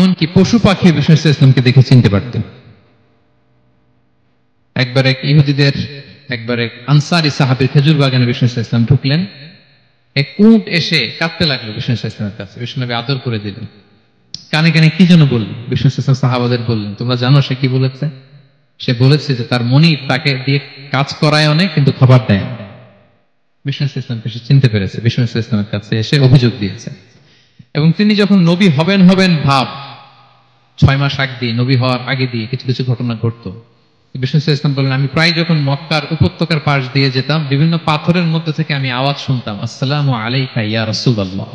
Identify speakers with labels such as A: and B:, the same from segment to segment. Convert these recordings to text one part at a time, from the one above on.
A: এমনকি পশু পাখি বিষ্ণু ইসলামকে দেখে চিনতে পারতেন। একবার এক ইহুদিদের একবার এক আনসারি সাহাবীর খেজুর বাগানে বিষ্ণু ইসলাম ঢুকলেন। এক উট এসে কাঁদতে লাগলো বিষ্ণু ইসলামের কাছে। বিষ্ণু নবী আদর করে দিলেন। কানে কানে কি যেন বললেন। বিষ্ণু ইসলাম সাহাবাদের বললেন, তোমরা জানো সে কি বলেছে? সে বলেছে যে তার মনিব তাকে দিয়ে কাজ করায় অনেক, কিন্তু খাবার দেয় না। বিষ্ণু ইসলামকে সে চিনতে পেরেছে, বিষ্ণু ইসলামের কাছে এসে অভিযোগ দিয়েছে। এবং তিনি যখন নবী হবেন ভাব 6 মাস আগে দিয়ে, নবী হওয়ার আগে দিয়ে কিছু কিছু ঘটনা ঘটতো। বিষ্ণু ইসলাম বললেন, আমি প্রায় যখন মক্কার উপত্যকার পাশ দিয়ে যেতাম, বিভিন্ন পাথরের মধ্যে থেকে আমি আওয়াজ শুনতাম, আসসালামু আলাইকা ইয়া রাসূলুল্লাহ।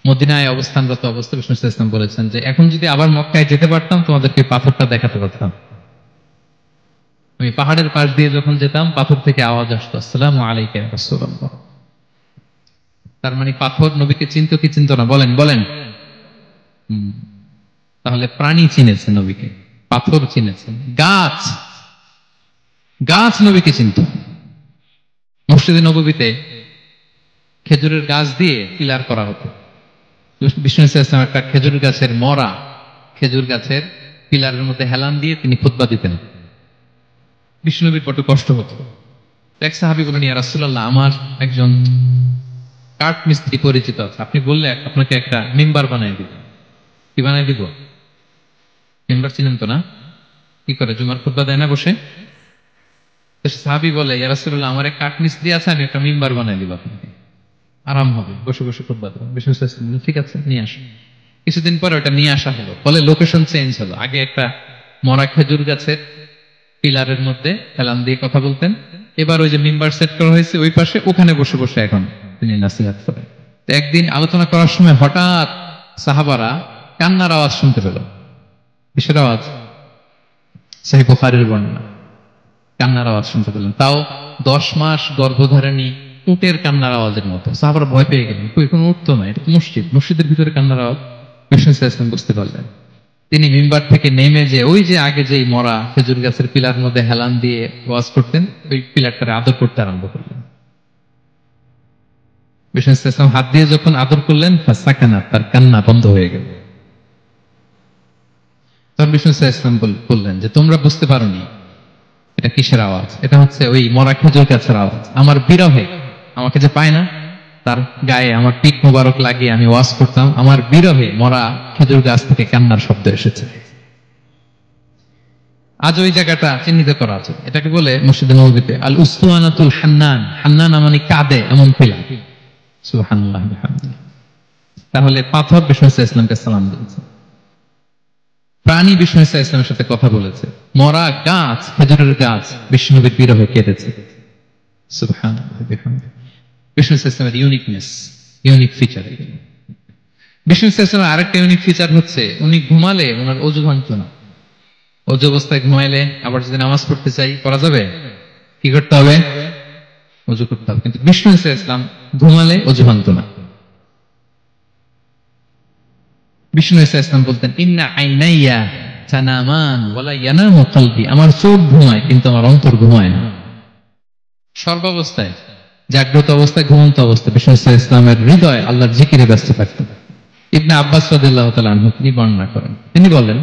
A: মদিনায় অবস্থানরত অবস্থা বিষ্ণু ইসলাম বলেছেন যে এখন যদি আবার মক্কায় যেতে পারতাম, তোমাদেরকে পাথরটা দেখাতে পারতাম। আমি পাহাড়ের পাশ দিয়ে যখন যেতাম, পাথর থেকে আওয়াজ আসতো, আসসালামু আলাইকা ইয়া রাসূলুল্লাহ। তার মানে পাথর নবীকে চিনতো কি চিনতো না? বলেন বলেন। তাহলে প্রাণী চিনেছে নবীকে, পাথর চিনেছে, গাছ গাছ নবীকে চিনত। মসজিদে নববীতে খেজুরের গাছ দিয়ে পিলার করা হতো। বিষ্ণু ইসলাম একটা খেজুর গাছের মরা খেজুর গাছের পিলারের মধ্যে হেলান দিয়ে তিনি খুতবা দিতেন। বিষ্ণু নবীর বড় কষ্ট হতো। এক সাহাবী বলেন, ইয়া রাসূলুল্লাহ, আমার একজন কাঠ মিস্ত্রি পরিচিত আছে, আপনি বললে আপনাকে একটা মিম্বার বানাই দিব। কি বানাই দিব? মিম্বার চিনেন তো না? কি করে জুমার খুতবা দেয় না বসে? সাহাবী বলে, ইয়া রাসূলুল্লাহ, আমার এক কাঠ মিস্ত্রি আছে, আমি একটা মিম্বার বানাই দিব আপনাকে, আরাম হবে, বসে বসে খুতবা দেবেন। বিষ্ণু ইসলাম ঠিক আছে, নিয়ে আসো। কিছুদিন পরে ওটা নিয়ে আসা হলো, ফলে লোকেশন চেঞ্জ হলো। আগে একটা মরা খেজুর গাছের পিলারের মধ্যে হেলান দিয়ে কথা বলতেন, এবার ওই যে মিম্বার সেট করা হয়েছে ওই পাশে, ওখানে বসে বসে এখন তিনি নাসিহাত করেন। তো একদিন আলোচনা করার সময় হঠাৎ সাহাবারা কান্নার আওয়াজ শুনতে পেল। কিসের আওয়াজ? সহিহ বুখারীর বর্ণনা। কান্নার আওয়াজ শুনতে পেলেন, তাও 10 মাস গর্ভধারিণী উটের কান্নার আওয়াজের মতো। সাহাবারা ভয় পেয়ে গেলেন, কোনো উঠ তো নয়, এটা তো মসজিদ, মসজিদের ভিতরে কান্নার আওয়াজ। বিষ্ণু ইসলাম বুঝতে পারলেন। তিনি মিম্বার থেকে নেমে যে ওই যে আগে যেই মরা খেজুর গাছের পিলার মধ্যে হেলান দিয়ে ওয়াজ করতেন, ওই পিলারটারে আদর করতে আরম্ভ করলেন। বিষ্ণু ইসলাম হাত দিয়ে যখন আদর করলেন, ফাসাকানা, তার কান্না বন্ধ হয়ে গেল। তখন বিষ্ণু ইসলাম বললেন যে তোমরা বুঝতে পারোনি এটা কিসের আওয়াজ? এটা হচ্ছে ওই মরা খেজুর গাছের আওয়াজ। আমার বিরহে, আমাকে যে পায় না, তার গায়ে আমার পিঠ মোবারক লাগিয়ে আমি ওয়াজ করতাম, আমার বিরহে মরা খেজুর গাছ থেকে কান্নার শব্দ এসেছে। আজ ওই জায়গাটা চিহ্নিত করা আছে। এটাকে বলে মসজিদে নববীতে আল উসতুয়ানাতুল হান্নান। হান্নান মানে কাঁদে এমন পিলার। সুবহানাল্লাহ বিহামদিহি। তাহলে পাথর বিষ্ণু ইসলামকে সালাম দিয়েছে, প্রাণী বিষ্ণু ইসলামের সাথে কথা বলেছে, মরা গাছ খেজুরের গাছ বিষ্ণু নবীর বিরহে কেঁদেছে। সুবহানাল্লাহ বিহামদিহি। বিষ্ণু ইসলামের ইউনিকনেস, ইউনিক ফিচার। বিষ্ণু ইসলামের আরেকটা ইউনিক ফিচার হচ্ছে উনি ঘুমালে ওনার অজু ভাঙত না। অজু অবস্থায় ঘুমাইলে আবার যদি নামাজ পড়তে চাই করা যাবে? কি করতে হবে? অজু করতে হবে। কিন্তু বিষ্ণু ইসলাম ঘুমালে অজু ভাঙত না। বিষ্ণু ইসলাম বলতেন, ইন্না আইনাইয়া তানামান ওয়ালা ইয়ানামু কলবি। আমার চোখ ঘুমায় কিন্তু আমার অন্তর ঘুমায় না। সর্বাবস্থায়, জাগ্রত অবস্থায়, ঘুমন্ত অবস্থায় বিষ্ণু ইসলামের হৃদয় আল্লাহর জিকিরে ব্যস্ত থাকত। ইবনে আব্বাস রাদিয়াল্লাহু তাআলা আনহু তিনি বর্ণনা করেন, তিনি বলেন,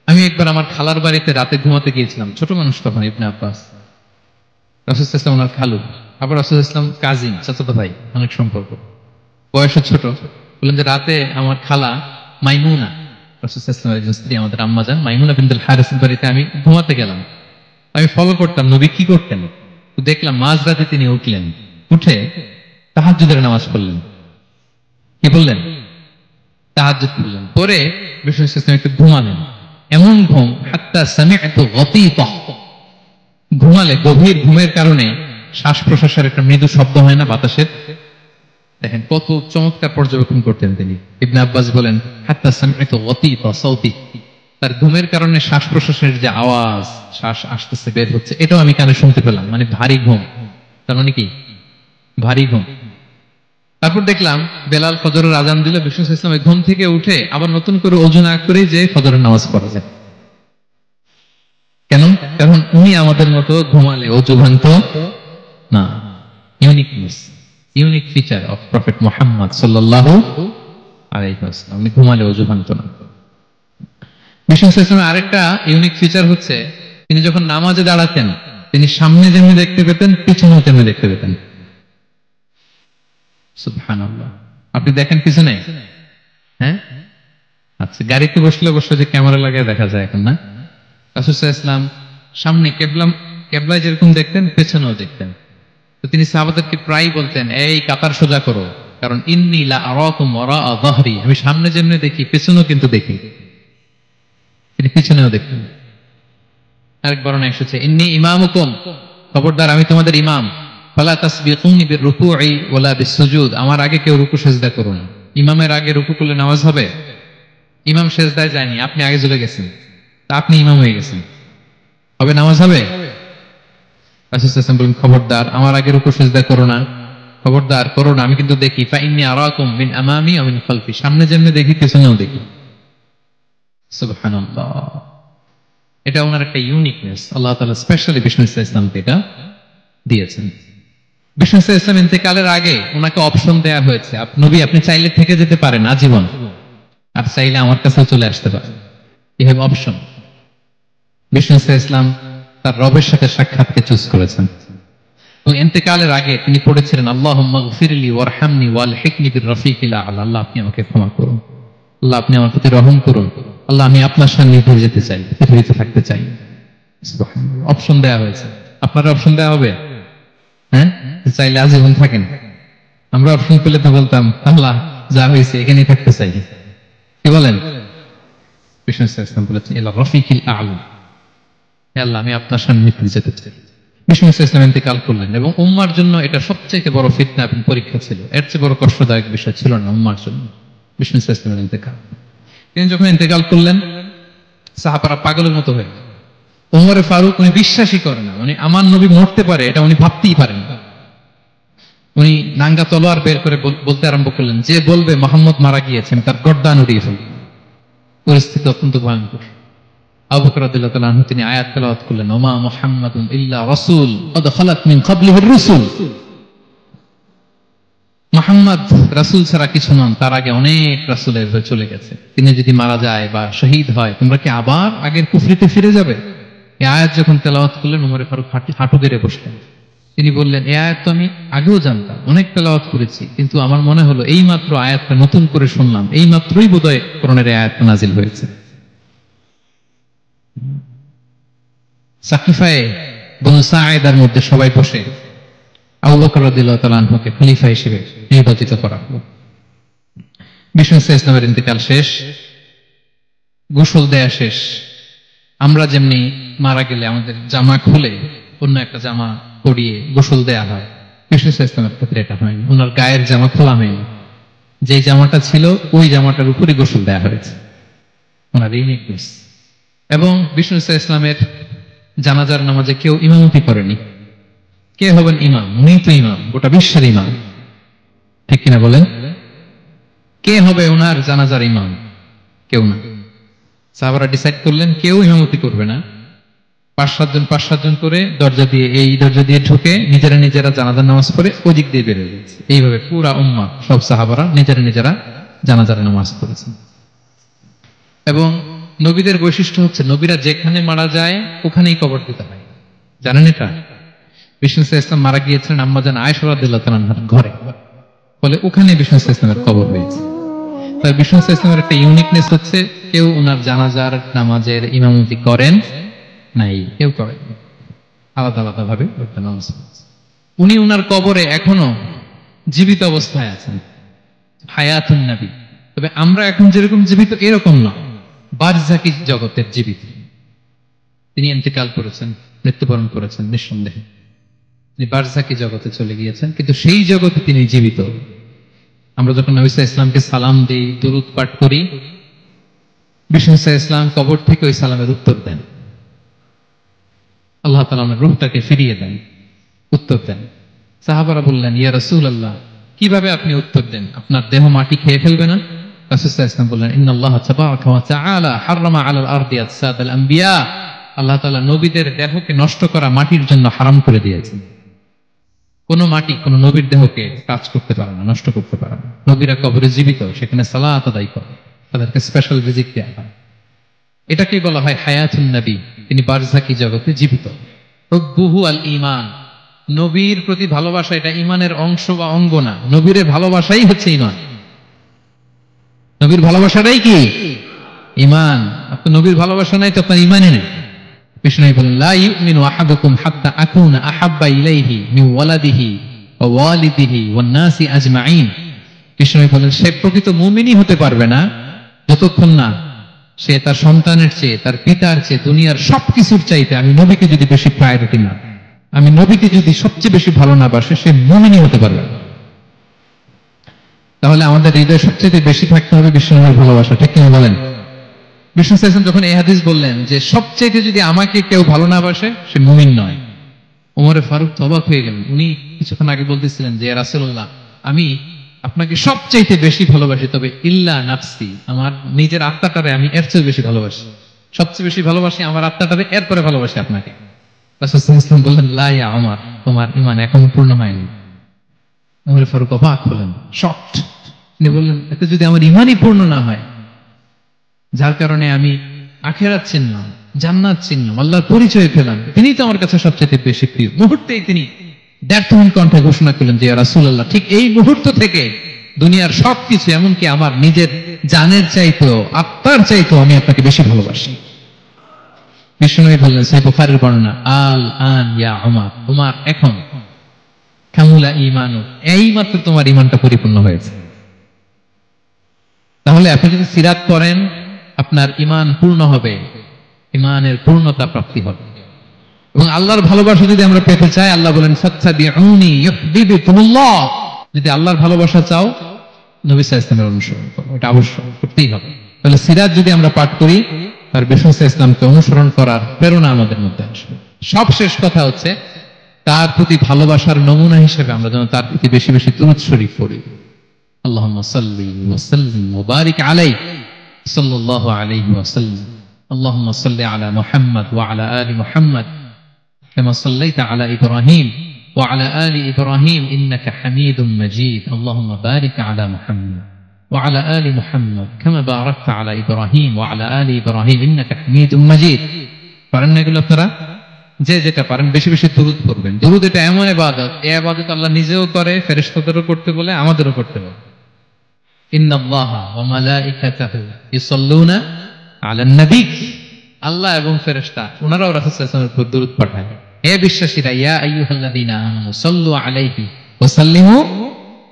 A: আমি একবার আমার খালার বাড়িতে রাতে ঘুমাতে গিয়েছিলাম। ছোট মানুষ তখন ইবনে আব্বাস, রাসূল সাল্লাল্লাহু আলাইহি ওয়াসাল্লাম ওনার খালু, আবার রাসূল সাল্লাল্লাহু আলাইহি ওয়াসাল্লাম কাজিন, চাচাতো ভাই, অনেক সম্পর্ক, বয়সে ছোট। বললেন যে রাতে আমার খালা মাইমুনা, রাসূল সাল্লাল্লাহু আলাইহি ওয়াসাল্লামের একজন স্ত্রী, আমাদের আম্মা জান মাইমুনা বিনতুল হারিসের বাড়িতে আমি ঘুমাতে গেলাম। আমি ফলো করতাম নবী কি করতেন। দেখলাম মাঝরাতে তিনি উঠলেন, উঠে তাহাজ্জুদের নামাজ পড়লেন। কি বললেন? তাহাজ্জুদ পড়লেন। পরে বিষ্ণু ইসলাম একটু ঘুমালেন। এমন ঘুম, হাত্তা সামি'তু গতীতা, ঘুমালে গভীর ঘুমের কারণে শ্বাস প্রশ্বাসের একটা মৃদু শব্দ হয় না বাতাসের? দেখেন কত চমৎকার পর্যবেক্ষণ করতেন তিনি। ইবনে আব্বাস বলেন, হাত্তা সামি'তু গতীতা সাউতি, তার ঘুমের কারণে শ্বাস প্রশ্বাসের যে আওয়াজ, শ্বাস আসতেছে বের হচ্ছে, এটাও আমি কানে শুনতে পেলাম। মানে ভারী ঘুম। তার মানে কি? ভারী ঘুম। তারপর দেখলাম বেলাল ফজরের আজান দিল, বিষ্ণু ইসলাম ঘুম থেকে উঠে আবার নতুন করে ওযু না করে যে ফজরের নামাজ পড়া যায়। কেন? কারণ উনি আমাদের মতো ঘুমালে ওযু ভাঙত না। Uniqueness, unique feature of prophet Muhammad সাল্লাল্লাহু আলাইহিস সালাম উনি ঘুমালে ওযু ভাঙতো না। বিষ্ণু ইসলামের আরেকটা ইউনিক ফিচার হচ্ছে তিনি যখন নামাজে দাঁড়াতেন তিনি সামনে যেমনি দেখতে পেতেন পিছনেও তেমনি দেখতে পেতেন। সুবহানাল্লাহ। আপনি দেখেন পিছনে? হ্যাঁ, আচ্ছা, গাড়িতে বসলে অবশ্য যে ক্যামেরা লাগায় দেখা যায় এখন, না? রাসূল সাল্লাল্লাহু আলাইহি ওয়াসাল্লাম সামনে কেবলায় যেরকম দেখতেন পেছনেও দেখতেন। তো তিনি সাহাবাদেরকে প্রায় বলতেন, এই কাতার সোজা করো, কারণ ইন্নী লা আরাকুম ওয়ারাআ যাহরি, আমি সামনে যেমনি দেখি পেছনেও কিন্তু দেখি। তিনি পিছনেও দেখতেন। আরেক বর্ণনা এসেছে, ইন্নী ইমামুকুম, খবরদার আমি তোমাদের ইমাম, ফালা তাসবিকুনি বিররুকুই ওয়ালা বিসসুজুদ, আমার আগে কেউ রুকু সিজদা করো না। ইমামের আগে রুকু করলে নামাজ হবে? ইমাম সিজদায় যায়নি, আপনি আগে চলে গেছেন, তা আপনি ইমাম হয়ে গেছেন, হবে? নামাজ হবে? রাসূল সাল্লাল্লাহু আলাইহি ওয়াসাল্লাম বলেন, খবরদার আমার আগে রুকু সিজদা করো না, খবরদার করো না, আমি কিন্তু দেখি। ফা ইন্নী আরাকুম মিন আমামি ওয়া মিন খালফি, সামনে যেমনি দেখি পিছনেও দেখি। সুবহানাল্লাহ। এটা ওনার একটা ইউনিকনেস, আল্লাহ তাআলা স্পেশালি বিষ্ণু ইসলামকে এটা দিয়েছেন। বিষ্ণু ইসলাম ইন্তেকালের আগে ওনাকে অপশন দেয়া হয়েছে, নবী আপনি চাইলে থেকে যেতে পারেন আজীবন, আর চাইলে আমার কাছে চলে আসতে পারেন, এই হ্যাভ অপশন। বিষ্ণু ইসলাম তার রবের সাথে সাক্ষাৎকে চুজ করেছেন। ইন্তেকালের আগে তিনি পড়েছিলেন, আল্লাহুম্মা গফিরলি ওয়ারহামনি ওয়ালহিকনি বিররফিকিল আ'লা, আল্লাহ আপনি আমাকে ক্ষমা করুন, আল্লাহ আপনি আমার প্রতি রহম করুন, আল্লাহ আমি আপনার সান্নিধ্যে যেতে চাই, পৃথিবীতে থাকতে চাই। অপশন দেয়া হয়েছে। আপনার অপশন দেয়া হবে? হ্যাঁ, চাইলে আজীবন থাকেন। আমরা অপশন পেলে তো বলতাম, আল্লাহ যা হয়েছে এখানেই থাকতে চাই। কি বলেন? বিষ্ণু ইসলাম বলেছেন, ইলা রফিকিল আ'লা, হে আল্লাহ আমি আপনার সান্নিধ্যে যেতে চাই। বিষ্ণু ইসলাম ইন্তেকাল করলেন এবং উম্মার জন্য এটা সবচেয়ে বড় ফিতনা এবং পরীক্ষা ছিল। এর চেয়ে বড় কষ্টদায়ক বিষয় ছিল না উম্মার জন্য বিষ্ণু ইসলামের ইন্তেকাল। তিনি যখন ইন্তেকাল করলেন সাহাবারা পাগলের মতো হয়ে, উমরে ফারুক উনি বিশ্বাসই করে না, মানে আমার নবী মরতে পারে এটা উনি ভাবতেই পারেন না। উনি নাঙ্গা তলোয়ার বের করে বলতে আরম্ভ করলেন, যে বলবে মুহাম্মদ মারা গিয়েছেন তার গর্দান উড়িয়ে ফেলবে। পরিস্থিতি অত্যন্ত ভয়ঙ্কর। আবু বকর রাদিয়াল্লাহু তাআলা আনহু তিনি আয়াত তেলাওয়াত করলেন, ওমা মুহাম্মাদুন ইল্লা রাসূল ক্বাদ খালাত মিন ক্বাবলিহির রুসুল, মুহাম্মদ রাসূল ছাড়া কিছু নন, তার আগে অনেক রাসূলের চলে গেছে, তিনি যদি মারা যায় বা শহীদ হয় তোমরা কি আবার আগের কুফরিতে ফিরে যাবে? এই আয়াত যখন তেলাওয়াত করলেন উমরে ফারুক হাঁটু গেড়ে বসলেন। তিনি বললেন, এই আয়াত তো আমি আগেও জানতাম, অনেক তেলাওয়াত করেছি, কিন্তু আমার মনে হলো এই মাত্র আয়াতটা নতুন করে শুনলাম, এই মাত্রই বোধহয় কোরআনের এই আয়াতটা নাজিল হয়েছে। সাকিফায়ে বনু সাঈদার মধ্যে সবাই বসে আবু বকর রাদিয়াল্লাহু তাআলা আনহুকে খলিফা হিসেবে নির্বাচিত করা হলো। বিষ্ণু ইসলামের ইন্তেকাল শেষ, গোসল দেয়া শেষ। আমরা যেমনি মারা গেলে আমাদের জামা খুলে অন্য একটা জামা পরিয়ে গোসল দেয়া হয়, বিষ্ণু ইসলামের ক্ষেত্রে এটা হয়নি। ওনার গায়ের জামা খোলা হয়নি, যে জামাটা ছিল ওই জামাটার উপরে গোসল দেয়া হয়েছে, ওনার ইউনিকনেস। এবং বিষ্ণু ইসলামের জানাজার নামাজে কেউ ইমামতি করেনি। কে হবেন ইমাম? উনি তো ইমাম, গোটা বিশ্বের ইমাম, ঠিক কিনা বলেন? কে হবে ওনার জানাজার ইমাম? কেউ না। সাহাবারা ডিসাইড করলেন কেউ ইমামতি করবে না, 5-7 জন করে দরজা দিয়ে, এই দরজা দিয়ে ঢুকে নিজেরা জানাজার নামাজ পড়ে ওই দিক দিয়ে বেরিয়ে গেছে। এইভাবে পুরা উম্মাহ সব সাহাবারা নিজেরা জানাজার নামাজ পড়েছেন। এবং নবীদের বৈশিষ্ট্য হচ্ছে নবীরা যেখানে মারা যায় ওখানেই কবর দিতে হয়, জানেন এটা? বিষ্ণু ইসলাম মারা গিয়েছিলেন আম্মাজান আয়েশা রাদিয়াল্লাহু তাআলার ঘরে, ফলে ওখানে বিষ্ণু ইসলামের কবর হয়েছে। তাই বিষ্ণু ইসলামের একটা ইউনিকনেস হচ্ছে কেউ ওনার জানাজার নামাজের ইমামতি করেন নাই, কেউ করেন, আলাদা আলাদা ভাবে নামাজ। উনি ওনার কবরে এখনো জীবিত অবস্থায় আছেন, হায়াতুন নবী। তবে আমরা এখন যেরকম জীবিত এরকম না, বারজাকি জগতের জীবিত। তিনি ইন্তেকাল করেছেন, মৃত্যুবরণ করেছেন, নিঃসন্দেহে তিনি বারজাকি জগতে চলে গিয়েছেন, কিন্তু সেই জগতে তিনি জীবিত। আমরা যখন নবী সাল্লাল্লাহু আলাইহি ওয়াসাল্লামকে সালাম দিই, দুরূদ পাঠ করি, বিষ্ণু সাল্লাল্লাহু আলাইহি ওয়াসাল্লাম কবর থেকে ওই সালামের উত্তর দেন। আল্লাহ তাআলা আমার রূহটাকে ফিরিয়ে দেন, উত্তর দেন। সাহাবারা বললেন, ইয়া রাসূলুল্লাহ, কিভাবে আপনি উত্তর দেন? আপনার দেহ মাটি খেয়ে ফেলবে না? রাসূল সাল্লাল্লাহু আলাইহি ওয়াসাল্লাম বললেন, ইন্নাল্লাহ তাবারাকা ওয়া তাআলা হারামা আলাল আরদি আজসাদাল আম্বিয়া, আল্লাহ তাআলা নবীদের দেহকে নষ্ট করা মাটির জন্য হারাম করে দিয়েছেন। কোন মাটি কোন নবীর দেহকে কাজ করতে পারে না, নষ্ট করতে পারে না। নবীরা কবরে জীবিত, সেখানে সালাত আদায় করে, তাদেরকে স্পেশাল ভিজিট দেওয়া হয়। এটাকে বলা হয় হায়াতুন নবী, তিনি বারজাকি জগতে জীবিত। হুব্বুহু আল ঈমান, নবীর প্রতি ভালোবাসা এটা ঈমানের অংশ বা অঙ্গ না, নবীর ভালোবাসাই হচ্ছে ঈমান। নবীর ভালোবাসাটাই কি? ঈমান। আপনার নবীর ভালোবাসা নাই তো আপনার ঈমানই নেই। বিষ্ণু বলেন, লা ইউমিনু আহাদুকুম হাত্তা আকুনা আহাব্বা ইলাইহি মিন ওয়ালাদিহি ওয়া ওয়ালিদিহি ওয়ান নাসি আজমাইন। বিষ্ণু বলেন, সে প্রকৃত মুমিনই হতে পারবে না যতক্ষণ না সে তার সন্তানের চেয়ে, তার পিতার চেয়ে, দুনিয়ার সবকিছুর চাইতে আমি নবীকে যদি বেশি প্রায়োরিটি না, আমি নবীকে যদি সবচেয়ে বেশি ভালো না বাসে, সে মুমিনই হতে পারবে না। তাহলে আমাদের হৃদয়ে সবচেয়ে বেশি থাকতে হবে বিষ্ণুর ভালোবাসা, ঠিক কিনা বলেন? বিষ্ণু সাল্লাল্লাহু আলাইহি ওয়াসাল্লাম যখন এই হাদিস বললেন যে সবচেয়ে যদি আমাকে কেউ ভালো না বাসে, সে মুমিন নয়, ওমর ফারুক তো অবাক হয়ে গেলেন। উনি কিছুক্ষণ আগে বলতেছিলেন যে ইয়া রাসূলুল্লাহ, আমি আপনাকে সবচাইতে বেশি ভালোবাসি, তবে ইল্লা নাফসি, আমার নিজের আত্মাটারে আমি এর চেয়ে বেশি ভালোবাসি, সবচেয়ে বেশি ভালোবাসি আমার আত্মাটারে, এরপরে ভালোবাসি আপনাকে। রাসূল সাল্লাল্লাহু আলাইহি ওয়াসাল্লাম বললেন, লা ইয়া ওমর, তোমার ঈমান এখনো পূর্ণ হয়নি। ওমর ফারুক অবাক হলেন, শকড। তিনি বললেন, এতে যদি আমার ঈমানই পূর্ণ না হয়, যার কারণে আমি আখিরাত চিনলাম, জান্নাত চিনলাম, আল্লাহর পরিচয় পেলাম, তিনি তো আমার কাছে সবচেয়ে বেশি প্রিয়, মুহূর্তেই তিনি দ্ব্যর্থহীন কণ্ঠে ঘোষণা করলেন যে ইয়া রাসূলুল্লাহ, ঠিক এই মুহূর্ত থেকে দুনিয়ার সবকিছু, এমনকি আমার নিজের জানের চাইতেও, আত্মার চাইতেও আমি আপনাকে বেশি ভালোবাসি। বিষ্ণু বললেন, সহিহ বুখারীর বর্ণনা, আল আন ইয়া উমর, উমর এখন কামুলা ঈমানু, এই মাত্র তোমার ঈমানটা পরিপূর্ণ হয়েছে। তাহলে আপনি যদি সিরাত পড়েন, আপনার ঈমান পূর্ণ হবে, ঈমানের পূর্ণতা প্রাপ্তি হবে। এবং আল্লাহর ভালোবাসা যদি আমরা পেতে চাই, আল্লাহ বলেন ফাত্তাবিউনি ইউহিব্বুকুমুল্লাহ, যদি আল্লাহর ভালোবাসা চাও নবী সাল্লাল্লাহু আলাইহি ওয়াসাল্লামের অনুসরণ করো, এটা আবশ্যক করতেই হবে। তাহলে সিরাত যদি আমরা পাঠ করি, তার বিষ্ণু সাল্লাল্লাহু আলাইহি ওয়াসাল্লামকে অনুসরণ করার প্রেরণা আমাদের মধ্যে আসবে। সবশেষ কথা হচ্ছে, তার প্রতি ভালোবাসার নমুনা হিসেবে আমরা যেন তার প্রতি বেশি বেশি দুরূদ শরীফ পড়ি। আল্লাহুম্মা সাল্লি ওয়া সাল্লিম ওয়া বারিক আলাইহি সাল্লাল্লাহু আলাইহি ওয়া সাল্লাম। আল্লাহুম্মা সাল্লি আলা মুহাম্মদ ওয়া আলা আলি মুহাম্মদ কামা সাল্লাইতা আলা ইব্রাহিম ওয়া আলা আলি ইব্রাহিম ইন্নাকা হামিদুম মাজিদ। আল্লাহুম্মা বারিক আলা মুহাম্মদ ওয়া আলা আলি মুহাম্মদ কামা বারাকতা আলা ইব্রাহিম ওয়া আলা আলি ইব্রাহিম ইন্নাকা হামিদুম মাজিদ। পারেন না এগুলো আপনারা? যে যেটা পারেন বেশি বেশি দুরূদ পড়বেন। দুরূদ এটা এমন ইবাদত, এই ইবাদত আল্লাহ নিজেও করে, ফেরেশতাদেরও করতে বলে, আমাদেরও করতে বলে। ইন্নাল্লাহা ওয়া মালাইকাতাহু ইউসাল্লুনা আলান নবী, আল্লাহ এবং ফেরেশতা ওনারাও রাসূল সাল্লাল্লাহু আলাইহি ওয়াসাল্লামের উপর দুরূদ পাঠায়। হে বিশ্বাসীরা, ইয়া আইয়ুহাল্লাযীনা আমানু সাল্লু আলাইহি ওয়া সাল্লিমু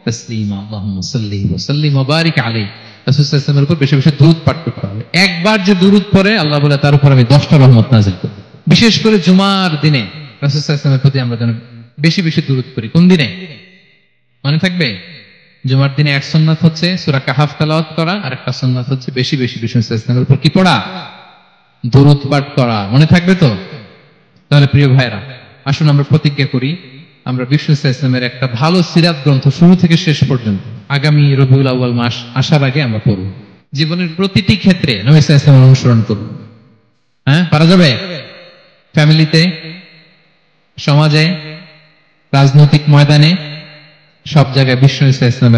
A: তাসলিমা। আল্লাহুম্মা সাল্লি ওয়া সাল্লিম ওয়া বারিক আলাইহি। রাসূল সাল্লাল্লাহু আলাইহি ওয়াসাল্লামের উপর বেশি বেশি দুরূদ পাঠ করতে হবে। একবার যে দুরূদ পড়ে, আল্লাহ বলে তার উপর আমি 10টা রহমত নাযিল করব। বিশেষ করে জুমার দিনে রাসূল সাল্লাল্লাহু আলাইহি ওয়াসাল্লামের প্রতি আমরা যেন বেশি বেশি দুরূদ পড়ি। কোন দিনে মনে থাকবে? জুমার দিনে এক সুন্নাত হচ্ছে সূরা কাহাফ তেলাওয়াত করা, আর একটা সুন্নাত হচ্ছে বেশি বেশি বিষ্ণু সাল্লাল্লাহু আলাইহি ওয়াসাল্লামের উপর কি পড়া? দুরূদ পাঠ করা। মনে থাকবে তো? তাহলে প্রিয় ভাইরা, আসুন আমরা প্রতিজ্ঞা করি, আমরা বিষ্ণু সাল্লাল্লাহু আলাইহি ওয়াসাল্লামের একটা ভালো সিরাত গ্রন্থ শুরু থেকে শেষ পর্যন্ত আগামী রবিউল আউয়াল মাস আসার আগে আমরা পড়ব। জীবনের প্রতিটি ক্ষেত্রে নবী সাল্লাল্লাহু আলাইহি ওয়াসাল্লামের অনুসরণ করব। হ্যাঁ, পারা যাবে? ফ্যামিলিতে, সমাজে, রাজনৈতিক ময়দানে, সব জায়গায় বিষ্ণু সাল্লাল্লাহু আলাইহি ওয়াসাল্লামের